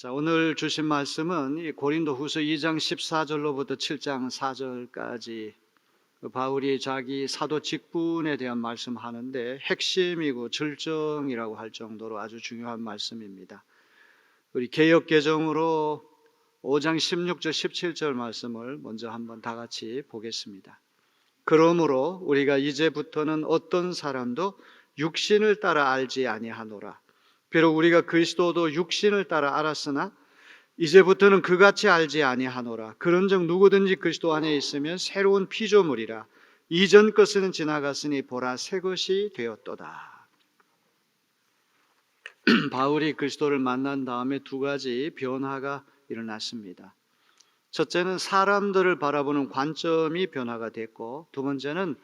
자, 오늘 주신 말씀은 이 고린도후서 2장 14절로부터 7장 4절까지 바울이 자기 사도 직분에 대한 말씀하는데 핵심이고 절정이라고 할 정도로 아주 중요한 말씀입니다. 우리 개역 개정으로 5장 16절 17절 말씀을 먼저 한번 다 같이 보겠습니다. 그러므로 우리가 이제부터는 어떤 사람도 육신을 따라 알지 아니하노라. 비록 우리가 그리스도도 육신을 따라 알았으나 이제부터는 그같이 알지 아니하노라. 그런즉 누구든지 그리스도 안에 있으면 새로운 피조물이라. 이전 것은 지나갔으니 보라 새 것이 되었도다. 바울이 그리스도를 만난 다음에 두 가지 변화가 일어났습니다. 첫째는 사람들을 바라보는 관점이 변화가 됐고, 두 번째는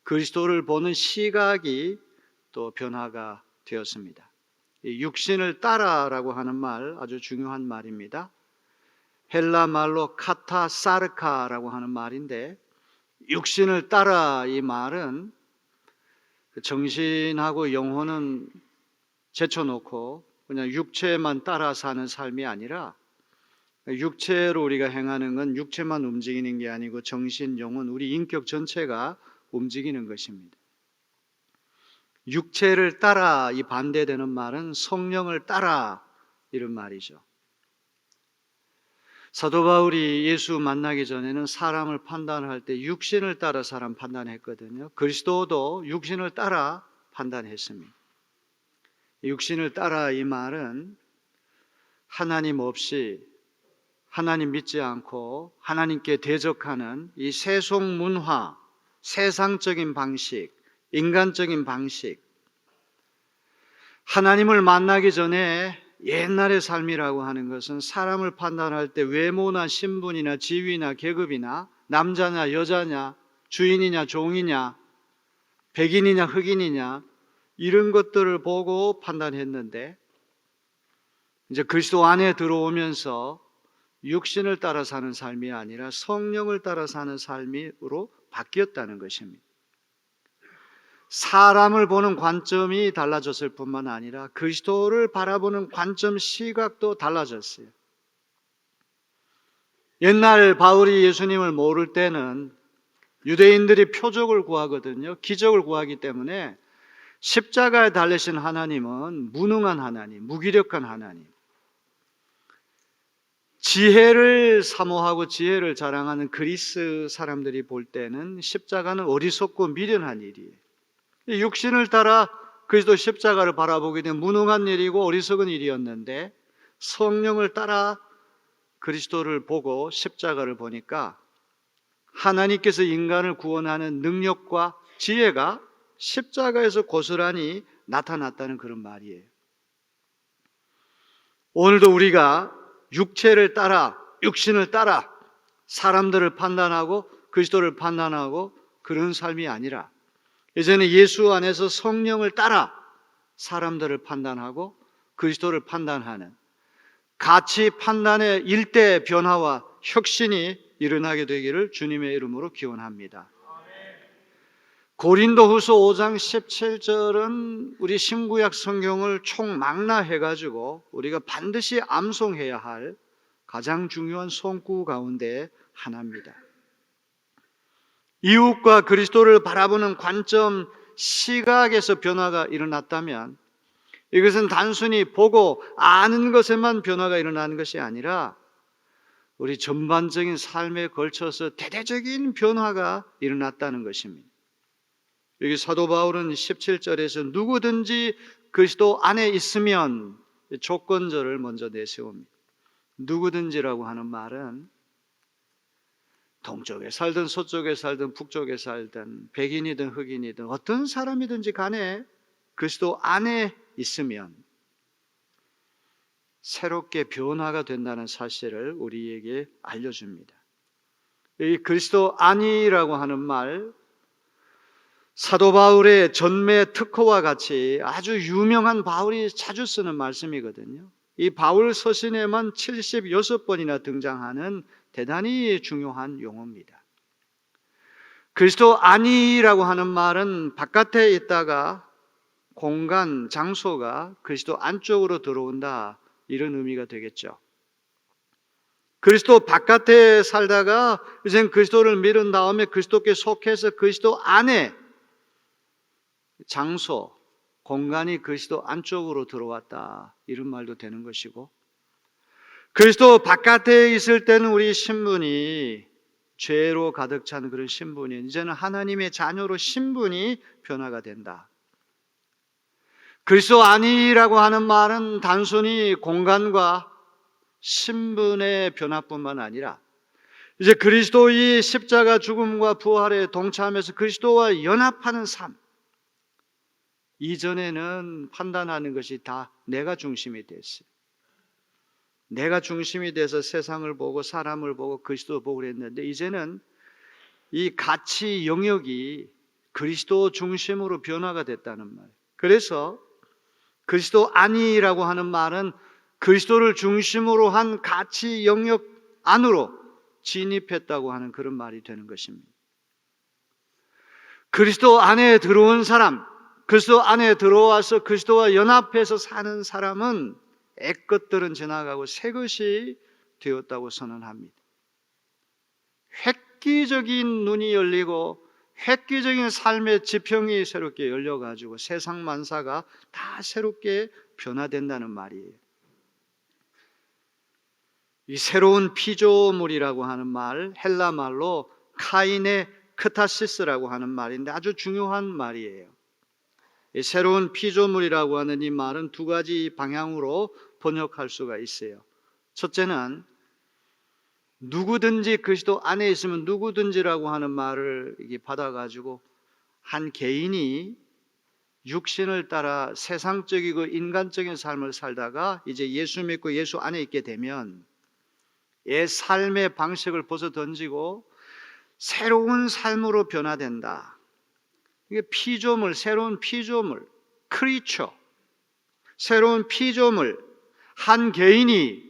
그리스도를 보는 시각이 또 변화가 되었습니다. 육신을 따라라고 하는 말 아주 중요한 말입니다. 헬라 말로 카타사르카라고 하는 말인데, 육신을 따라 이 말은 정신하고 영혼은 제쳐놓고 그냥 육체만 따라 사는 삶이 아니라, 육체로 우리가 행하는 건 육체만 움직이는 게 아니고 정신, 영혼, 우리 인격 전체가 움직이는 것입니다. 육체를 따라 이 반대되는 말은 성령을 따라 이런 말이죠. 사도 바울이 예수 만나기 전에는 사람을 판단할 때 육신을 따라 사람 판단했거든요. 그리스도도 육신을 따라 판단했습니다. 육신을 따라 이 말은 하나님 없이, 하나님 믿지 않고 하나님께 대적하는 이 세속 문화, 세상적인 방식, 인간적인 방식, 하나님을 만나기 전에 옛날의 삶이라고 하는 것은 사람을 판단할 때 외모나 신분이나 지위나 계급이나 남자냐 여자냐 주인이냐 종이냐 백인이냐 흑인이냐 이런 것들을 보고 판단했는데, 이제 그리스도 안에 들어오면서 육신을 따라 사는 삶이 아니라 성령을 따라 사는 삶으로 바뀌었다는 것입니다. 사람을 보는 관점이 달라졌을 뿐만 아니라 그리스도를 바라보는 관점, 시각도 달라졌어요. 옛날 바울이 예수님을 모를 때는 유대인들이 표적을 구하거든요. 기적을 구하기 때문에 십자가에 달리신 하나님은 무능한 하나님, 무기력한 하나님, 지혜를 사모하고 지혜를 자랑하는 그리스 사람들이 볼 때는 십자가는 어리석고 미련한 일이에요. 육신을 따라 그리스도 십자가를 바라보게 된 무능한 일이고 어리석은 일이었는데, 성령을 따라 그리스도를 보고 십자가를 보니까 하나님께서 인간을 구원하는 능력과 지혜가 십자가에서 고스란히 나타났다는 그런 말이에요. 오늘도 우리가 육체를 따라, 육신을 따라 사람들을 판단하고 그리스도를 판단하고 그런 삶이 아니라, 이제는 예수 안에서 성령을 따라 사람들을 판단하고 그리스도를 판단하는 가치 판단의 일대 변화와 혁신이 일어나게 되기를 주님의 이름으로 기원합니다. 고린도후서 5장 17절은 우리 신구약 성경을 총망라해가지고 우리가 반드시 암송해야 할 가장 중요한 송구 가운데 하나입니다. 이웃과 그리스도를 바라보는 관점, 시각에서 변화가 일어났다면 이것은 단순히 보고 아는 것에만 변화가 일어나는 것이 아니라 우리 전반적인 삶에 걸쳐서 대대적인 변화가 일어났다는 것입니다. 여기 사도 바울은 17절에서 누구든지 그리스도 안에 있으면 조건절을 먼저 내세웁니다. 누구든지라고 하는 말은 동쪽에 살든 서쪽에 살든 북쪽에 살든 백인이든 흑인이든 어떤 사람이든지 간에 그리스도 안에 있으면 새롭게 변화가 된다는 사실을 우리에게 알려줍니다. 이 그리스도 안이라고 하는 말, 사도 바울의 전매 특허와 같이 아주 유명한 바울이 자주 쓰는 말씀이거든요. 이 바울 서신에만 76번이나 등장하는 대단히 중요한 용어입니다. 그리스도 안이라고 하는 말은 바깥에 있다가 공간, 장소가 그리스도 안쪽으로 들어온다, 이런 의미가 되겠죠. 그리스도 바깥에 살다가 이젠 그리스도를 믿은 다음에 그리스도께 속해서 그리스도 안에 장소, 공간이 그리스도 안쪽으로 들어왔다, 이런 말도 되는 것이고, 그리스도 바깥에 있을 때는 우리 신분이 죄로 가득 찬 그런 신분이 이제는 하나님의 자녀로 신분이 변화가 된다. 그리스도 안이라고 하는 말은 단순히 공간과 신분의 변화뿐만 아니라 이제 그리스도의 십자가 죽음과 부활에 동참해서 그리스도와 연합하는 삶, 이전에는 판단하는 것이 다 내가 중심이 됐어요. 내가 중심이 돼서 세상을 보고 사람을 보고 그리스도를 보고 그랬는데, 이제는 이 가치 영역이 그리스도 중심으로 변화가 됐다는 말. 그래서 그리스도 안이라고 하는 말은 그리스도를 중심으로 한 가치 영역 안으로 진입했다고 하는 그런 말이 되는 것입니다. 그리스도 안에 들어온 사람, 그리스도 안에 들어와서 그리스도와 연합해서 사는 사람은 옛것들은 지나가고 새 것이 되었다고 선언합니다. 획기적인 눈이 열리고 획기적인 삶의 지평이 새롭게 열려가지고 세상 만사가 다 새롭게 변화된다는 말이에요. 이 새로운 피조물이라고 하는 말, 헬라 말로 카이네 크타시스라고 하는 말인데 아주 중요한 말이에요. 이 새로운 피조물이라고 하는 이 말은 두 가지 방향으로 번역할 수가 있어요. 첫째는 누구든지 그리스도 안에 있으면 누구든지라고 하는 말을 받아가지고 한 개인이 육신을 따라 세상적이고 인간적인 삶을 살다가 이제 예수 믿고 예수 안에 있게 되면 옛 삶의 방식을 벗어던지고 새로운 삶으로 변화된다. 이게 피조물, 새로운 피조물, 크리처, 새로운 피조물, 한 개인이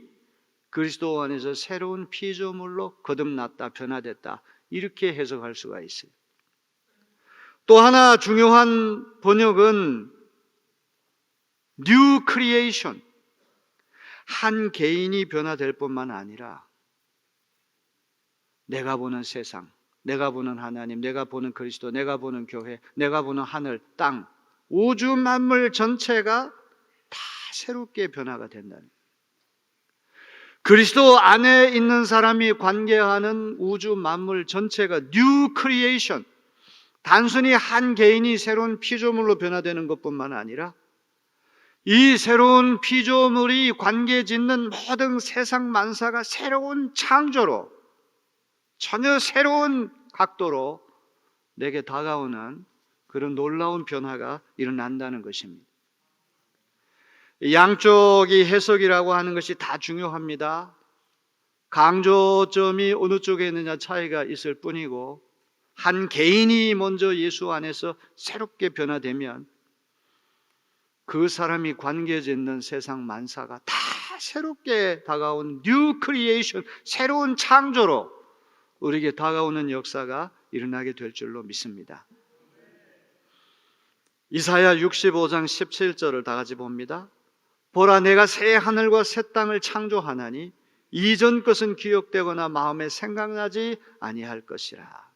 그리스도 안에서 새로운 피조물로 거듭났다, 변화됐다, 이렇게 해석할 수가 있어요. 또 하나 중요한 번역은 New Creation, 한 개인이 변화될 뿐만 아니라 내가 보는 세상, 내가 보는 하나님, 내가 보는 그리스도, 내가 보는 교회, 내가 보는 하늘, 땅, 우주 만물 전체가 다 새롭게 변화가 된다는 거예요. 그리스도 안에 있는 사람이 관계하는 우주 만물 전체가 New Creation, 단순히 한 개인이 새로운 피조물로 변화되는 것뿐만 아니라 이 새로운 피조물이 관계 짓는 모든 세상 만사가 새로운 창조로, 전혀 새로운 각도로 내게 다가오는 그런 놀라운 변화가 일어난다는 것입니다. 양쪽이 해석이라고 하는 것이 다 중요합니다. 강조점이 어느 쪽에 있느냐 차이가 있을 뿐이고, 한 개인이 먼저 예수 안에서 새롭게 변화되면 그 사람이 관계 짓는 세상 만사가 다 새롭게 다가온 뉴 크리에이션, 새로운 창조로 우리에게 다가오는 역사가 일어나게 될 줄로 믿습니다. 이사야 65장 17절을 다 같이 봅니다. 보라, 내가 새 하늘과 새 땅을 창조하나니 이전 것은 기억되거나 마음에 생각나지 아니할 것이라.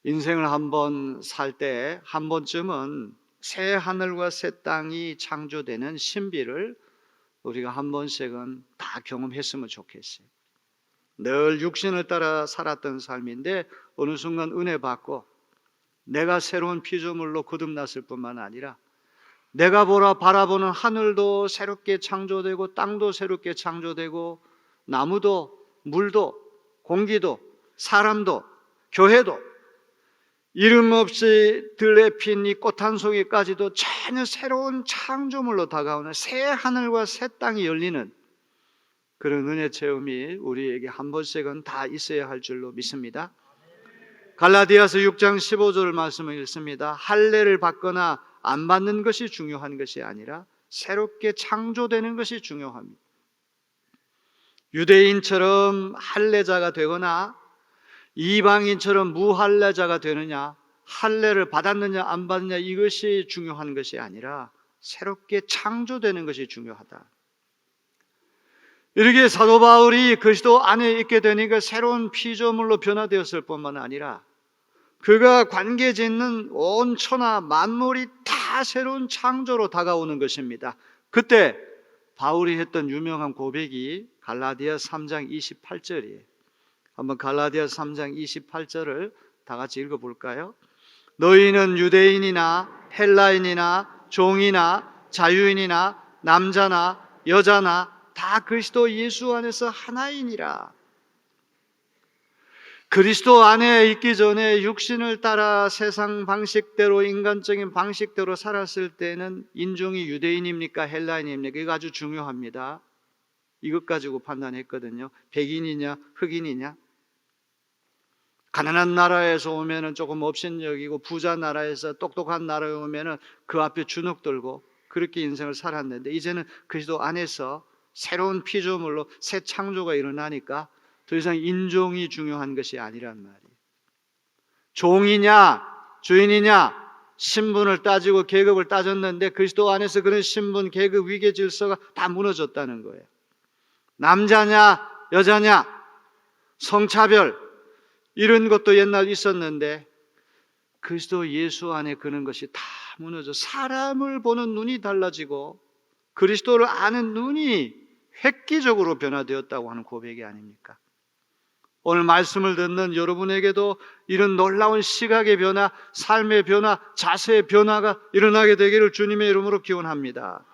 인생을 한번 살 때 한 번쯤은 새 하늘과 새 땅이 창조되는 신비를 우리가 한 번씩은 다 경험했으면 좋겠어요. 늘 육신을 따라 살았던 삶인데 어느 순간 은혜 받고 내가 새로운 피조물로 거듭났을 뿐만 아니라 내가 바라보는 하늘도 새롭게 창조되고 땅도 새롭게 창조되고 나무도 물도 공기도 사람도 교회도 이름 없이 들에 핀 이 꽃 한 송이까지도 전혀 새로운 창조물로 다가오는 새 하늘과 새 땅이 열리는 그런 은혜 체험이 우리에게 한 번씩은 다 있어야 할 줄로 믿습니다. 갈라디아서 6장 15절 말씀을 읽습니다. 할례를 받거나 안 받는 것이 중요한 것이 아니라 새롭게 창조되는 것이 중요합니다. 유대인처럼 할례자가 되거나 이방인처럼 무할례자가 되느냐, 할례를 받았느냐 안 받느냐 이것이 중요한 것이 아니라 새롭게 창조되는 것이 중요하다. 이렇게 사도 바울이 그리스도 안에 있게 되니까 새로운 피조물로 변화되었을 뿐만 아니라 그가 관계 짓는 온 천하 만물이 다 새로운 창조로 다가오는 것입니다. 그때 바울이 했던 유명한 고백이 갈라디아 3장 28절이에요. 한번 갈라디아 3장 28절을 다 같이 읽어볼까요? 너희는 유대인이나 헬라인이나 종이나 자유인이나 남자나 여자나 다 그리스도 예수 안에서 하나이니라. 그리스도 안에 있기 전에 육신을 따라 세상 방식대로 인간적인 방식대로 살았을 때는 인종이 유대인입니까 헬라인입니까? 이거 아주 중요합니다. 이것 가지고 판단했거든요. 백인이냐 흑인이냐. 가난한 나라에서 오면은 조금 업신여기고 부자 나라에서 똑똑한 나라에 오면은 그 앞에 주눅 들고 그렇게 인생을 살았는데 이제는 그리스도 안에서 새로운 피조물로 새 창조가 일어나니까 더 이상 인종이 중요한 것이 아니란 말이에요. 종이냐 주인이냐 신분을 따지고 계급을 따졌는데 그리스도 안에서 그런 신분, 계급, 위계 질서가 다 무너졌다는 거예요. 남자냐 여자냐 성차별 이런 것도 옛날 있었는데 그리스도 예수 안에 그런 것이 다 무너져 사람을 보는 눈이 달라지고 그리스도를 아는 눈이 획기적으로 변화되었다고 하는 고백이 아닙니까? 오늘 말씀을 듣는 여러분에게도 이런 놀라운 시각의 변화, 삶의 변화, 자세의 변화가 일어나게 되기를 주님의 이름으로 기원합니다.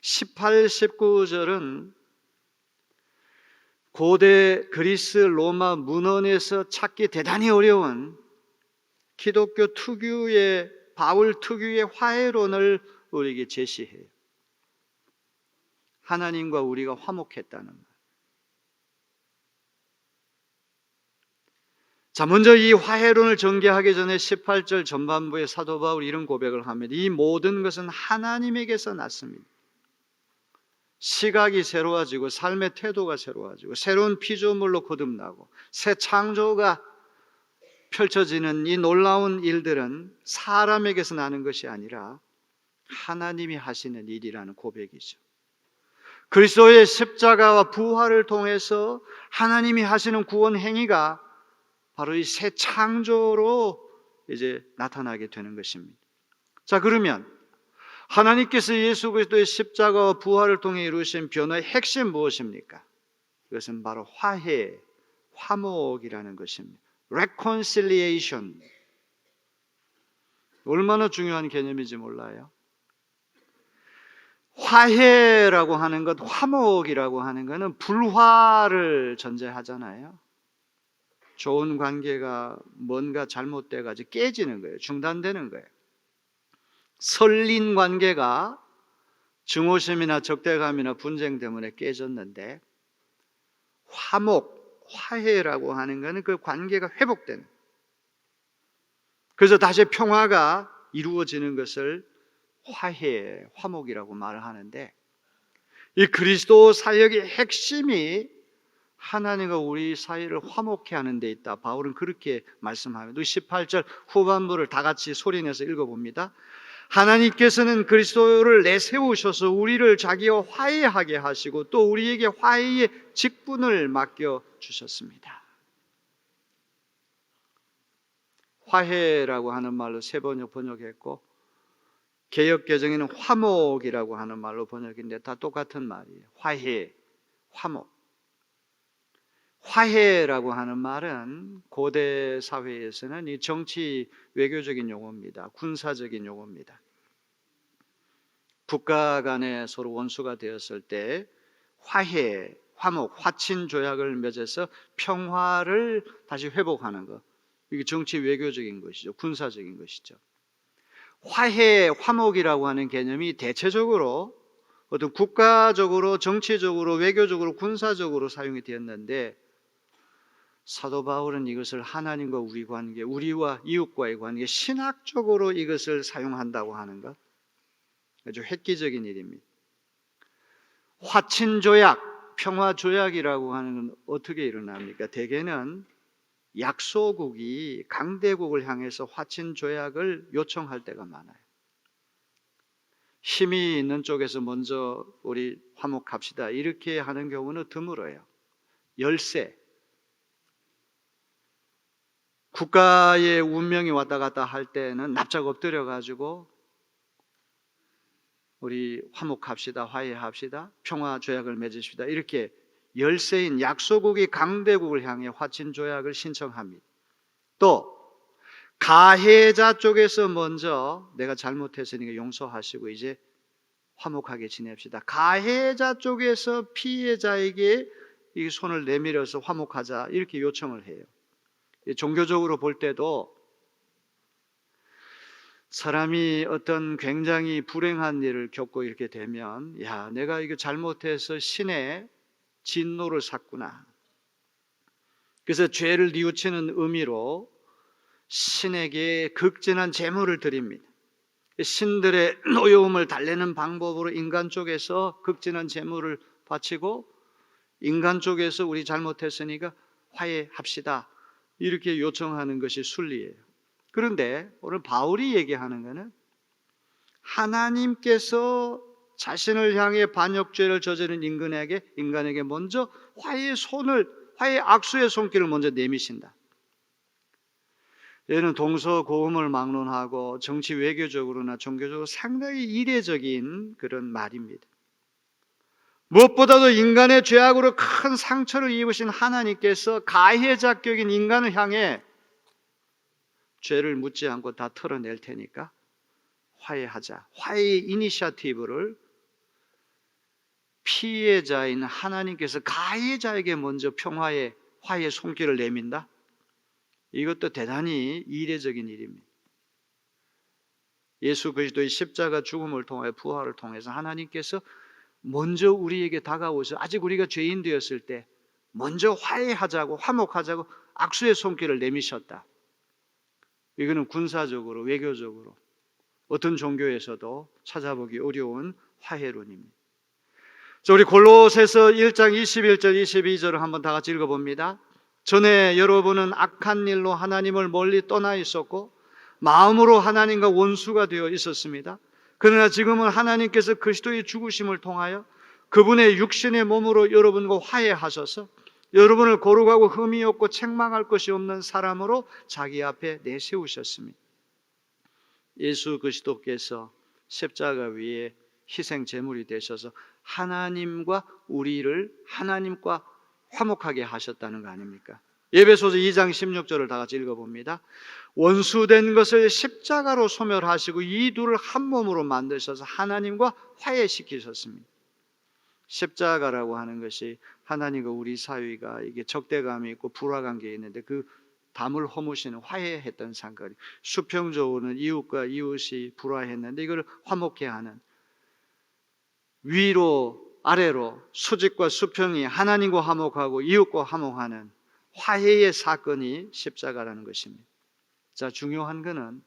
18, 19절은 고대 그리스 로마 문헌에서 찾기 대단히 어려운 기독교 특유의 바울 특유의 화해론을 우리에게 제시해요. 하나님과 우리가 화목했다는 말. 자, 먼저 이 화해론을 전개하기 전에 18절 전반부에 사도 바울이 이런 고백을 합니다. 이 모든 것은 하나님에게서 났습니다. 시각이 새로워지고 삶의 태도가 새로워지고 새로운 피조물로 거듭나고 새 창조가 펼쳐지는 이 놀라운 일들은 사람에게서 나는 것이 아니라 하나님이 하시는 일이라는 고백이죠. 그리스도의 십자가와 부활을 통해서 하나님이 하시는 구원 행위가 바로 이 새 창조로 이제 나타나게 되는 것입니다. 자, 그러면 하나님께서 예수 그리스도의 십자가와 부활을 통해 이루신 변화의 핵심 무엇입니까? 그것은 바로 화해, 화목이라는 것입니다. reconciliation. 얼마나 중요한 개념인지 몰라요. 화해라고 하는 것, 화목이라고 하는 것은 불화를 전제하잖아요. 좋은 관계가 뭔가 잘못돼가지고 깨지는 거예요. 중단되는 거예요. 설린 관계가 증오심이나 적대감이나 분쟁 때문에 깨졌는데 화목, 화해라고 하는 것은 그 관계가 회복되는, 그래서 다시 평화가 이루어지는 것을 화해, 화목이라고 말을 하는데 이 그리스도 사역의 핵심이 하나님과 우리 사이를 화목케 하는 데 있다. 바울은 그렇게 말씀합니다. 18절 후반부를 다 같이 소리내서 읽어봅니다. 하나님께서는 그리스도를 내세우셔서 우리를 자기와 화해하게 하시고 또 우리에게 화해의 직분을 맡겨주셨습니다. 화해라고 하는 말로 세 번 번역했고 개역개정에는 화목이라고 하는 말로 번역인데 다 똑같은 말이에요. 화해, 화목. 화해라고 하는 말은 고대 사회에서는 이 정치 외교적인 용어입니다. 군사적인 용어입니다. 국가 간에 서로 원수가 되었을 때 화해, 화목, 화친 조약을 맺어서 평화를 다시 회복하는 것. 이게 정치 외교적인 것이죠. 군사적인 것이죠. 화해, 화목이라고 하는 개념이 대체적으로 어떤 국가적으로, 정치적으로, 외교적으로, 군사적으로 사용이 되었는데 사도 바울은 이것을 하나님과 우리 관계, 우리와 이웃과의 관계, 신학적으로 이것을 사용한다고 하는 것, 아주 획기적인 일입니다. 화친조약, 평화조약이라고 하는 건 어떻게 일어납니까? 대개는 약소국이 강대국을 향해서 화친조약을 요청할 때가 많아요. 힘이 있는 쪽에서 먼저 우리 화목합시다 이렇게 하는 경우는 드물어요. 열세, 국가의 운명이 왔다 갔다 할 때는 납작 엎드려 가지고 우리 화목합시다, 화해합시다, 평화 조약을 맺읍시다 이렇게 열세인 약소국이 강대국을 향해 화친 조약을 신청합니다. 또 가해자 쪽에서 먼저 내가 잘못했으니까 용서하시고 이제 화목하게 지냅시다. 가해자 쪽에서 피해자에게 이 손을 내밀어서 화목하자 이렇게 요청을 해요. 종교적으로 볼 때도 사람이 어떤 굉장히 불행한 일을 겪고 이렇게 되면 야, 내가 이거 잘못해서 신의 진노를 샀구나. 그래서 죄를 뉘우치는 의미로 신에게 극진한 제물을 드립니다. 신들의 노여움을 달래는 방법으로 인간 쪽에서 극진한 제물을 바치고 인간 쪽에서 우리 잘못했으니까 화해합시다 이렇게 요청하는 것이 순리예요. 그런데 오늘 바울이 얘기하는 것은 하나님께서 자신을 향해 반역죄를 저지른 인간에게 먼저 화해의 악수의 손길을 먼저 내미신다. 얘는 동서고음을 막론하고 정치 외교적으로나 종교적으로 상당히 이례적인 그런 말입니다. 무엇보다도 인간의 죄악으로 큰 상처를 입으신 하나님께서 가해자격인 인간을 향해 죄를 묻지 않고 다 털어낼 테니까 화해하자. 화해의 이니셔티브를 피해자인 하나님께서 가해자에게 먼저 화해의 손길을 내민다. 이것도 대단히 이례적인 일입니다. 예수 그리스도의 십자가 죽음을 통해 부활을 통해서 하나님께서 먼저 우리에게 다가오셔 아직 우리가 죄인 되었을 때 먼저 화해하자고 화목하자고 악수의 손길을 내미셨다. 이거는 군사적으로 외교적으로 어떤 종교에서도 찾아보기 어려운 화해론입니다. 자, 우리 골로새서 1장 21절 22절을 한번 다 같이 읽어봅니다. 전에 여러분은 악한 일로 하나님을 멀리 떠나 있었고 마음으로 하나님과 원수가 되어 있었습니다. 그러나 지금은 하나님께서 그리스도의 죽으심을 통하여 그분의 육신의 몸으로 여러분과 화해하셔서 여러분을 거룩하고 흠이 없고 책망할 것이 없는 사람으로 자기 앞에 내세우셨습니다. 예수 그리스도께서 십자가 위에 희생 제물이 되셔서 하나님과 화목하게 하셨다는 거 아닙니까? 에베소서 2장 16절을 다 같이 읽어봅니다. 원수된 것을 십자가로 소멸하시고 이 둘을 한 몸으로 만드셔서 하나님과 화해시키셨습니다. 십자가라고 하는 것이 하나님과 우리 사이가 이게 적대감이 있고 불화관계에 있는데 그 담을 허무시는 화해했던 상거리. 수평적으로는 이웃과 이웃이 불화했는데 이걸 화목해 하는 위로 아래로 수직과 수평이 하나님과 화목하고 이웃과 화목하는 화해의 사건이 십자가라는 것입니다. 자, 중요한 것은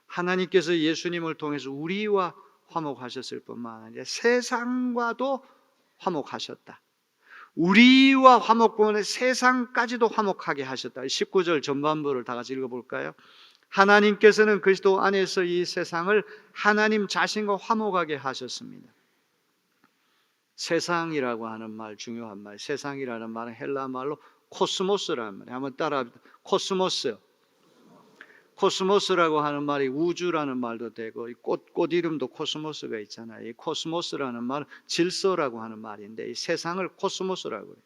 하나님께서 예수님을 통해서 우리와 화목하셨을 뿐만 아니라 세상과도 화목하셨다. 우리와 화목뿐만 아니라 세상까지도 화목하게 하셨다. 19절 전반부를 다 같이 읽어볼까요? 하나님께서는 그리스도 안에서 이 세상을 하나님 자신과 화목하게 하셨습니다. 세상이라고 하는 말, 중요한 말. 세상이라는 말은 헬라 말로 코스모스라는 말이에요. 한번 따라합니다. 코스모스라고 하는 말이 우주라는 말도 되고 꽃 이름도 코스모스가 있잖아요. 이 코스모스라는 말은 질서라고 하는 말인데 이 세상을 코스모스라고 해요.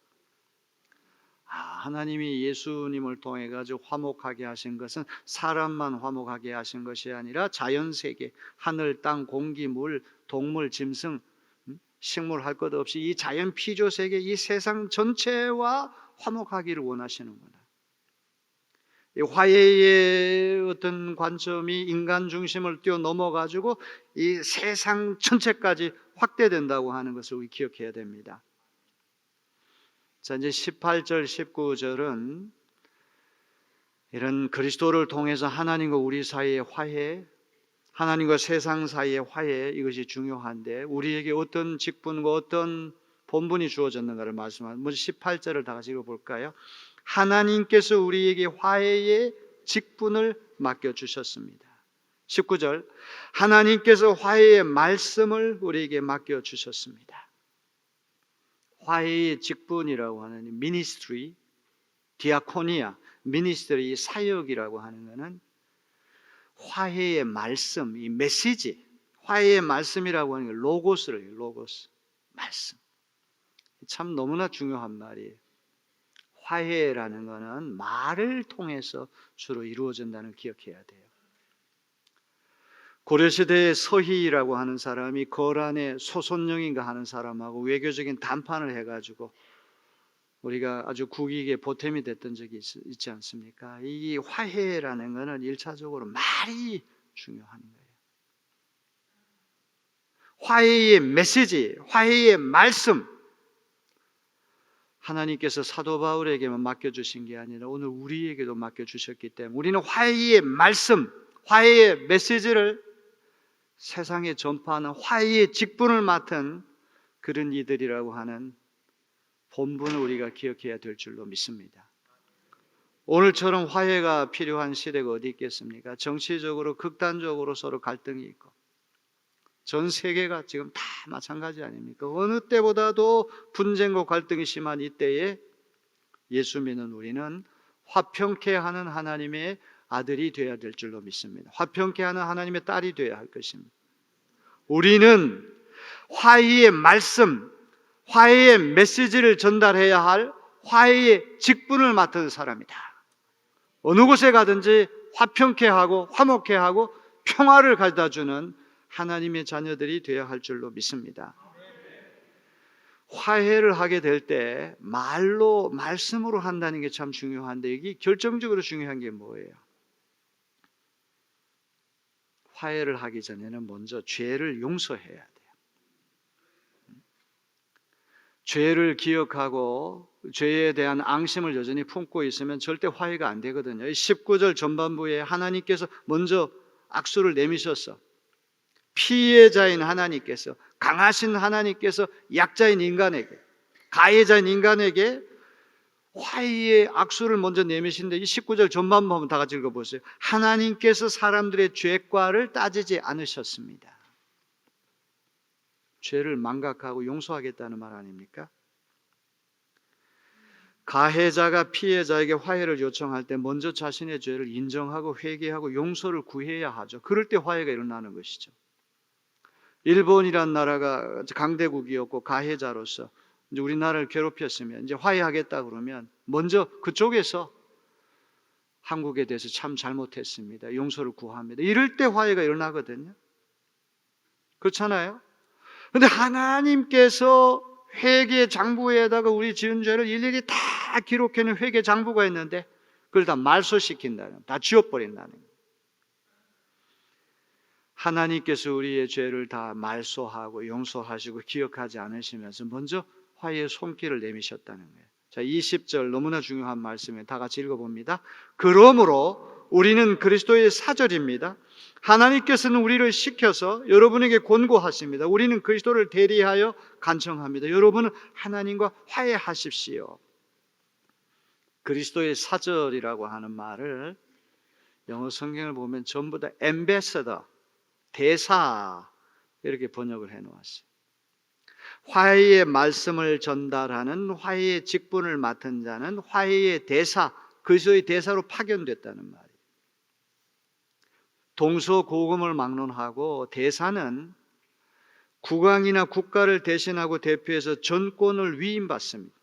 하나님이 예수님을 통해 가지고 화목하게 하신 것은 사람만 화목하게 하신 것이 아니라 자연세계, 하늘, 땅, 공기, 물, 동물, 짐승, 식물 할 것 없이 이 자연 피조세계, 이 세상 전체와 화목하기를 원하시는구나. 이 화해의 어떤 관점이 인간 중심을 뛰어넘어 가지고 이 세상 전체까지 확대된다고 하는 것을 우리 기억해야 됩니다. 자, 이제 18절, 19절은 이런 그리스도를 통해서 하나님과 우리 사이의 화해, 하나님과 세상 사이의 화해, 이것이 중요한데 우리에게 어떤 직분과 어떤 본분이 주어졌는가를 말씀하는 먼저 18절을 다 같이 읽어볼까요? 하나님께서 우리에게 화해의 직분을 맡겨주셨습니다. 19절, 하나님께서 화해의 말씀을 우리에게 맡겨주셨습니다. 화해의 직분이라고 하는 미니스트리, 디아코니아, 미니스트리 사역이라고 하는 것은 화해의 말씀, 이 메시지, 화해의 말씀이라고 하는 게 로고스를, 로고스, 말씀. 참 너무나 중요한 말이에요. 화해라는 것은 말을 통해서 주로 이루어진다는 걸 기억해야 돼요. 고려시대의 서희라고 하는 사람이 거란의 소손령인가 하는 사람하고 외교적인談판을 해가지고 우리가 아주 국익의 보탬이 됐던 적이 있지 않습니까? 이 화해라는 것은 1차적으로 말이 중요한 거예요. 화해의 메시지, 화해의 말씀, 하나님께서 사도 바울에게만 맡겨주신 게 아니라 오늘 우리에게도 맡겨주셨기 때문에 우리는 화해의 말씀, 화해의 메시지를 세상에 전파하는 화해의 직분을 맡은 그런 이들이라고 하는 본분을 우리가 기억해야 될 줄로 믿습니다. 오늘처럼 화해가 필요한 시대가 어디 있겠습니까? 정치적으로 극단적으로 서로 갈등이 있고 전 세계가 지금 다 마찬가지 아닙니까? 어느 때보다도 분쟁과 갈등이 심한 이때에 예수 믿는 우리는 화평케 하는 하나님의 아들이 되어야 될 줄로 믿습니다. 화평케 하는 하나님의 딸이 되어야 할 것입니다. 우리는 화해의 말씀, 화해의 메시지를 전달해야 할 화해의 직분을 맡은 사람이다. 어느 곳에 가든지 화평케 하고 화목케 하고 평화를 가져다 주는 하나님의 자녀들이 되어야 할 줄로 믿습니다. 화해를 하게 될 때 말로, 말씀으로 한다는 게 참 중요한데 이게 결정적으로 중요한 게 뭐예요? 화해를 하기 전에는 먼저 죄를 용서해야 돼요. 죄를 기억하고 죄에 대한 앙심을 여전히 품고 있으면 절대 화해가 안 되거든요. 19절 전반부에 하나님께서 먼저 악수를 내미셨어. 피해자인 하나님께서, 강하신 하나님께서 약자인 인간에게, 가해자인 인간에게 화해의 악수를 먼저 내미신데 이 19절 전반부 한번 다 같이 읽어보세요. 하나님께서 사람들의 죄과를 따지지 않으셨습니다. 죄를 망각하고 용서하겠다는 말 아닙니까? 가해자가 피해자에게 화해를 요청할 때 먼저 자신의 죄를 인정하고 회개하고 용서를 구해야 하죠. 그럴 때 화해가 일어나는 것이죠. 일본이란 나라가 강대국이었고 가해자로서 이제 우리나라를 괴롭혔으면 이제 화해하겠다 그러면 먼저 그쪽에서 한국에 대해서 참 잘못했습니다. 용서를 구합니다. 이럴 때 화해가 일어나거든요. 그렇잖아요? 그런데 하나님께서 회개 장부에다가 우리 지은 죄를 일일이 다 기록해놓은 회개 장부가 있는데 그걸 다 말소시킨다는, 다 지워버린다는 거예요. 하나님께서 우리의 죄를 다 말소하고 용서하시고 기억하지 않으시면서 먼저 화해의 손길을 내미셨다는 거예요. 자, 20절 너무나 중요한 말씀이에요. 다 같이 읽어봅니다. 그러므로 우리는 그리스도의 사절입니다. 하나님께서는 우리를 시켜서 여러분에게 권고하십니다. 우리는 그리스도를 대리하여 간청합니다. 여러분은 하나님과 화해하십시오. 그리스도의 사절이라고 하는 말을 영어 성경을 보면 전부 다 엠베서더, 대사 이렇게 번역을 해놓았어요. 화해의 말씀을 전달하는 화해의 직분을 맡은 자는 화해의 대사, 그리스도의 대사로 파견됐다는 말이에요. 동서고금을 막론하고 대사는 국왕이나 국가를 대신하고 대표해서 전권을 위임받습니다.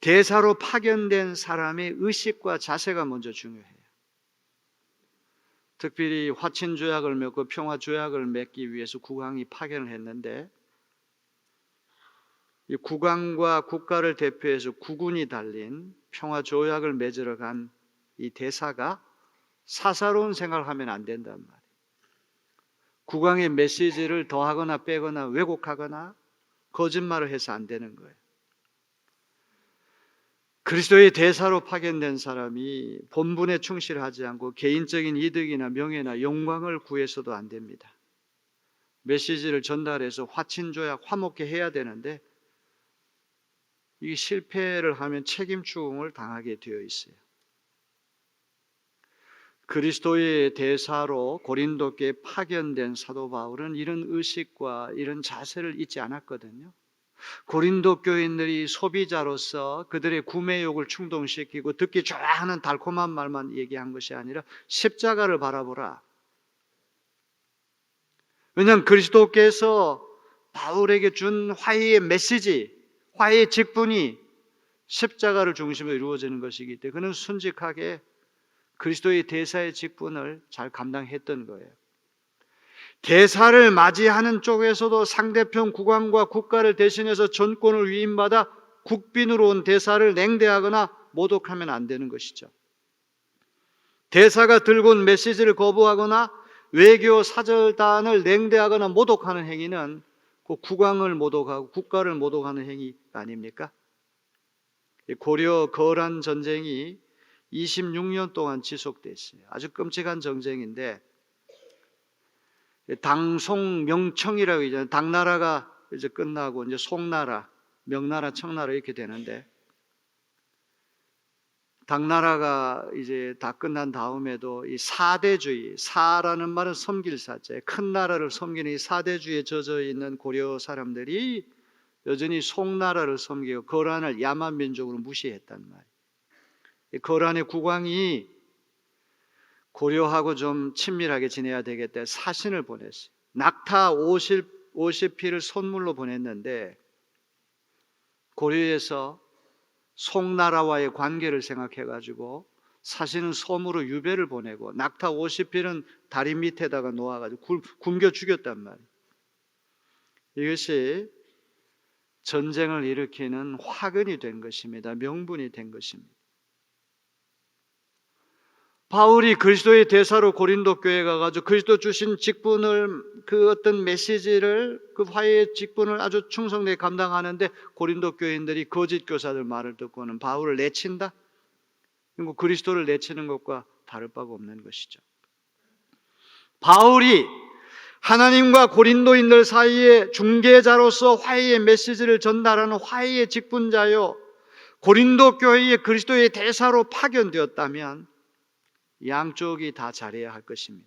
대사로 파견된 사람의 의식과 자세가 먼저 중요해요. 특별히 화친조약을 맺고 평화조약을 맺기 위해서 국왕이 파견을 했는데 이 국왕과 국가를 대표해서 국군이 달린 평화조약을 맺으러 간 이 대사가 사사로운 생각을 하면 안 된단 말이에요. 국왕의 메시지를 더하거나 빼거나 왜곡하거나 거짓말을 해서 안 되는 거예요. 그리스도의 대사로 파견된 사람이 본분에 충실하지 않고 개인적인 이득이나 명예나 영광을 구해서도 안 됩니다. 메시지를 전달해서 화친조약, 화목케 해야 되는데 이 실패를 하면 책임 추궁을 당하게 되어 있어요. 그리스도의 대사로 고린도 교회에 파견된 사도 바울은 이런 의식과 이런 자세를 잊지 않았거든요. 고린도 교인들이 소비자로서 그들의 구매욕을 충동시키고 듣기 좋아하는 달콤한 말만 얘기한 것이 아니라 십자가를 바라보라. 왜냐하면 그리스도께서 바울에게 준 화해의 메시지, 화해의 직분이 십자가를 중심으로 이루어지는 것이기 때문에 그는 순직하게 그리스도의 대사의 직분을 잘 감당했던 거예요. 대사를 맞이하는 쪽에서도 상대편 국왕과 국가를 대신해서 전권을 위임받아 국빈으로 온 대사를 냉대하거나 모독하면 안 되는 것이죠. 대사가 들고 온 메시지를 거부하거나 외교 사절단을 냉대하거나 모독하는 행위는 그 국왕을 모독하고 국가를 모독하는 행위 아닙니까? 고려 거란 전쟁이 26년 동안 지속됐어요. 아주 끔찍한 전쟁인데 당송명청이라고 이제 당나라가 이제 끝나고 이제 송나라, 명나라, 청나라 이렇게 되는데 당나라가 이제 다 끝난 다음에도 이 사대주의, 사라는 말은 섬길 사자예요. 큰 나라를 섬기는 이 사대주의에 젖어 있는 고려 사람들이 여전히 송나라를 섬기고 거란을 야만 민족으로 무시했단 말이에요. 거란의 국왕이 고려하고 좀 친밀하게 지내야 되겠다 사신을 보냈어요. 낙타 50피를 선물로 보냈는데 고려에서 송나라와의 관계를 생각해가지고 사신은 섬으로 유배를 보내고 낙타 50피는 다리 밑에다가 놓아가지고 굶겨 죽였단 말이에요. 이것이 전쟁을 일으키는 화근이 된 것입니다. 명분이 된 것입니다. 바울이 그리스도의 대사로 고린도 교회에 가가지고 그리스도 주신 직분을 그 어떤 메시지를 그 화해의 직분을 아주 충성되게 감당하는데 고린도 교인들이 거짓 교사들 말을 듣고는 바울을 내친다? 그리고 그리스도를 내치는 것과 다를 바가 없는 것이죠. 바울이 하나님과 고린도인들 사이에 중개자로서 화해의 메시지를 전달하는 화해의 직분자요 고린도 교회에 그리스도의 대사로 파견되었다면 양쪽이 다 잘해야 할 것입니다.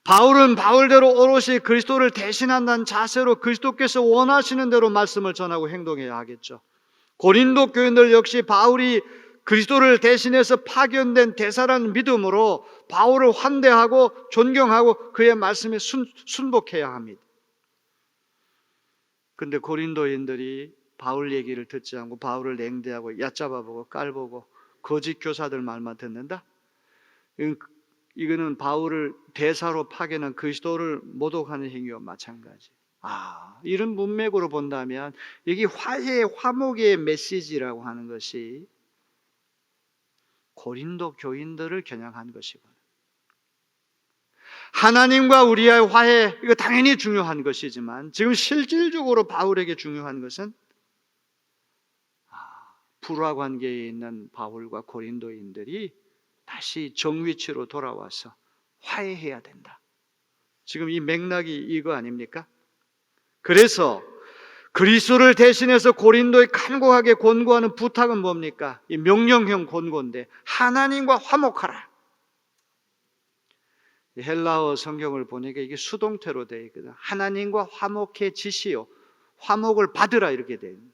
바울은 바울대로 오롯이 그리스도를 대신한다는 자세로 그리스도께서 원하시는 대로 말씀을 전하고 행동해야 하겠죠. 고린도 교인들 역시 바울이 그리스도를 대신해서 파견된 대사라는 믿음으로 바울을 환대하고 존경하고 그의 말씀에 순복해야 합니다. 그런데 고린도인들이 바울 얘기를 듣지 않고 바울을 냉대하고 얕잡아보고 깔보고 거짓 교사들 말만 듣는다? 이거는 바울을 대사로 파견한 그리스도를 모독하는 행위와 마찬가지. 이런 문맥으로 본다면 여기 화해 화목의 메시지라고 하는 것이 고린도 교인들을 겨냥한 것이구나. 하나님과 우리의 화해, 이거 당연히 중요한 것이지만 지금 실질적으로 바울에게 중요한 것은 불화 관계에 있는 바울과 고린도인들이 다시 정위치로 돌아와서 화해해야 된다. 지금 이 맥락이 이거 아닙니까? 그래서 그리스도를 대신해서 고린도에 간곡하게 권고하는 부탁은 뭡니까? 이 명령형 권고인데 하나님과 화목하라. 헬라어 성경을 보니까 이게 수동태로 되어 있거든. 하나님과 화목해지시오. 화목을 받으라 이렇게 되어 있는.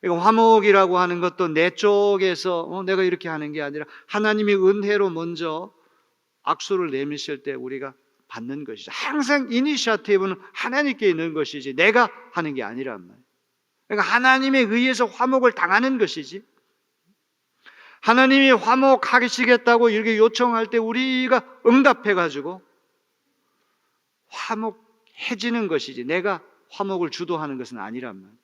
그러니까 화목이라고 하는 것도 내 쪽에서 내가 이렇게 하는 게 아니라 하나님이 은혜로 먼저 악수를 내미실 때 우리가 받는 것이죠. 항상 이니셔티브는 하나님께 있는 것이지 내가 하는 게 아니란 말이에요. 그러니까 하나님에 의해서 화목을 당하는 것이지 하나님이 화목하시겠다고 이렇게 요청할 때 우리가 응답해가지고 화목해지는 것이지 내가 화목을 주도하는 것은 아니란 말이에요.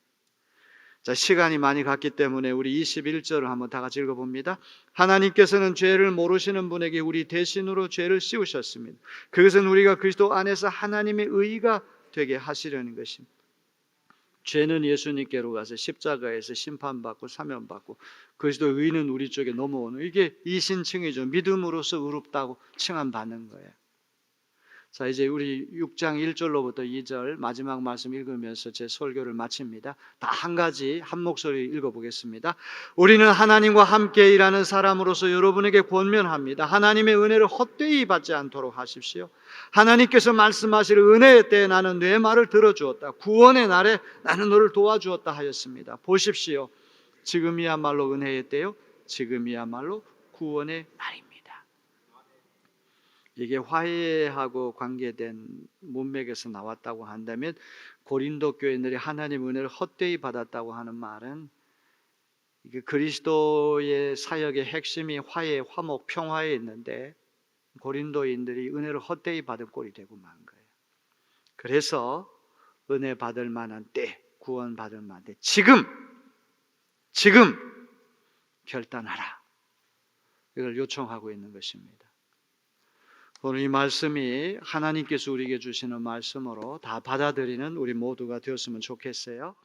자, 시간이 많이 갔기 때문에 우리 21절을 한번 다 같이 읽어봅니다. 하나님께서는 죄를 모르시는 분에게 우리 대신으로 죄를 씌우셨습니다. 그것은 우리가 그리스도 안에서 하나님의 의가 되게 하시려는 것입니다. 죄는 예수님께로 가서 십자가에서 심판받고 사면받고 그리스도의 의는 우리 쪽에 넘어오는 이게 이신칭이죠. 믿음으로써 의롭다고 칭함받는 거예요. 자, 이제 우리 6장 1절로부터 2절 마지막 말씀 읽으면서 제 설교를 마칩니다. 다 한 가지 한 목소리 읽어보겠습니다. 우리는 하나님과 함께 일하는 사람으로서 여러분에게 권면합니다. 하나님의 은혜를 헛되이 받지 않도록 하십시오. 하나님께서 말씀하실 은혜의 때에 나는 내 말을 들어주었다. 구원의 날에 나는 너를 도와주었다 하였습니다. 보십시오. 지금이야말로 은혜의 때요, 지금이야말로 구원의 날입니다. 이게 화해하고 관계된 문맥에서 나왔다고 한다면 고린도 교인들이 하나님 은혜를 헛되이 받았다고 하는 말은 이게 그리스도의 사역의 핵심이 화해, 화목, 평화에 있는데 고린도인들이 은혜를 헛되이 받은 꼴이 되고 만 거예요. 그래서 은혜 받을 만한 때, 구원 받을 만한 때 지금 결단하라. 이걸 요청하고 있는 것입니다. 오늘 이 말씀이 하나님께서 우리에게 주시는 말씀으로 다 받아들이는 우리 모두가 되었으면 좋겠어요.